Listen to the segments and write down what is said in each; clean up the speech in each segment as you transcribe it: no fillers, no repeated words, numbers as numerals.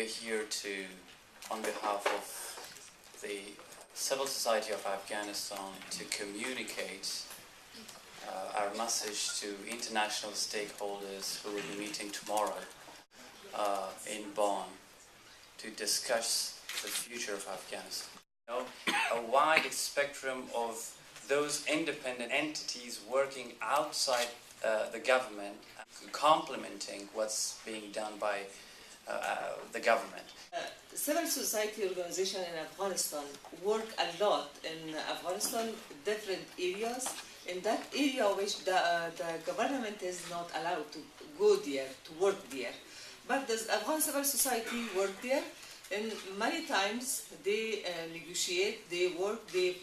here on behalf of the civil society of Afghanistan to communicate our message to international stakeholders who will be meeting tomorrow in Bonn to discuss the future of Afghanistan. A wide spectrum of those independent entities working outside the government, complementing what's being done by the government. Civil society organizations in Afghanistan work a lot in Afghanistan, different areas. In that area which the government is not allowed to go there, to work there. But the Afghan civil society work there, and many times they negotiate, they work, they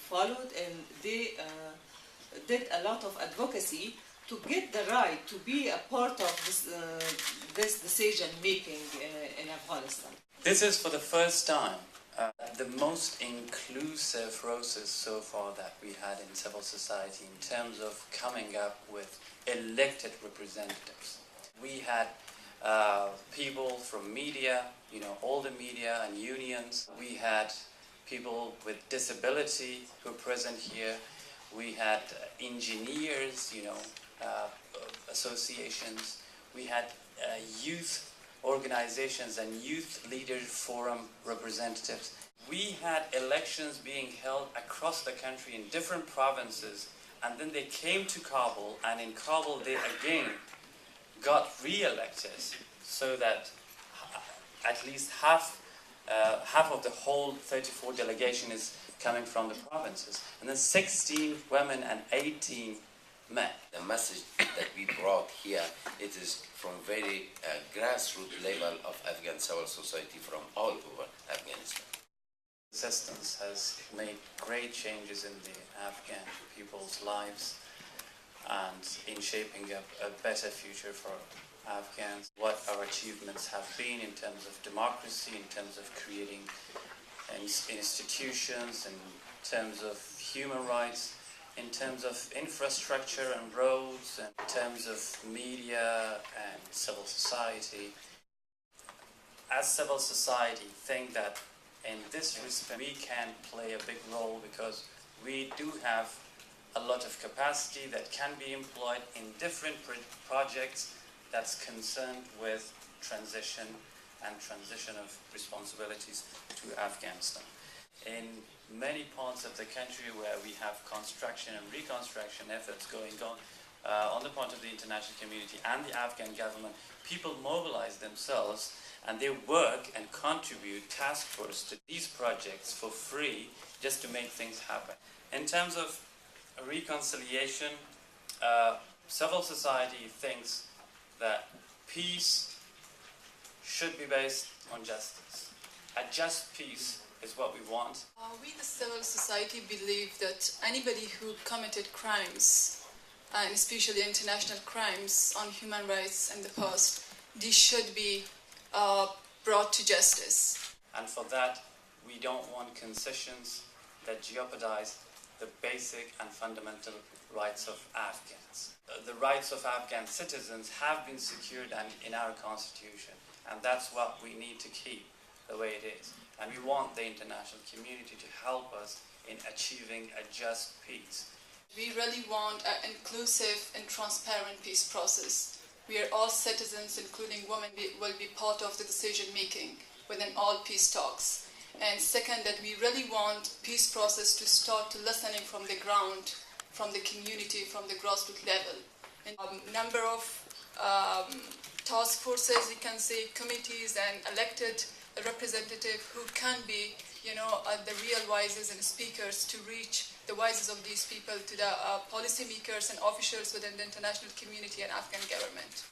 followed, and they did a lot of advocacy to get the right to be a part of this decision making in Afghanistan. This is for the first time the most inclusive process so far that we had in civil society in terms of coming up with elected representatives. We had people from media, all the media and unions. We had people with disability who are present here. We had engineers, associations. We had youth organizations and youth leader forum representatives. We had elections being held across the country in different provinces, and then they came to Kabul, and in Kabul they again got re-elected, so that at least half of the whole 34 delegation is coming from the provinces, and then 16 women and 18 men. The message that we brought here, it is from very grassroots level of Afghan civil society from all over Afghanistan. Assistance has made great changes in the Afghan people's lives and in shaping up a better future for Afghans. What our achievements have been in terms of democracy, in terms of creating institutions, in terms of human rights, in terms of infrastructure and roads, in terms of media and civil society. As civil society, think that in this respect we can play a big role because we do have a lot of capacity that can be employed in different projects that's concerned with transition of responsibilities to Afghanistan. In many parts of the country where we have construction and reconstruction efforts going on the part of the international community and the Afghan government, people mobilize themselves and they work and contribute task force to these projects for free just to make things happen. In terms of reconciliation, civil society thinks that peace should be based on justice. A just peace is what we want. We, the civil society, believe that anybody who committed crimes, and especially international crimes on human rights in the past, these should be brought to justice. And for that, we don't want concessions that jeopardize the basic and fundamental rights of Afghans. The rights of Afghan citizens have been secured in our constitution, and that's what we need to keep the way it is. And we want the international community to help us in achieving a just peace. We really want an inclusive and transparent peace process, where all citizens, including women, will be part of the decision making within all peace talks. And second, that we really want peace process to start listening from the ground, from the community, from the grassroots level. And a number of task forces, you can say, committees and elected representatives who can be, the real voices and speakers to reach the voices of these people to the policymakers and officials within the international community and Afghan government.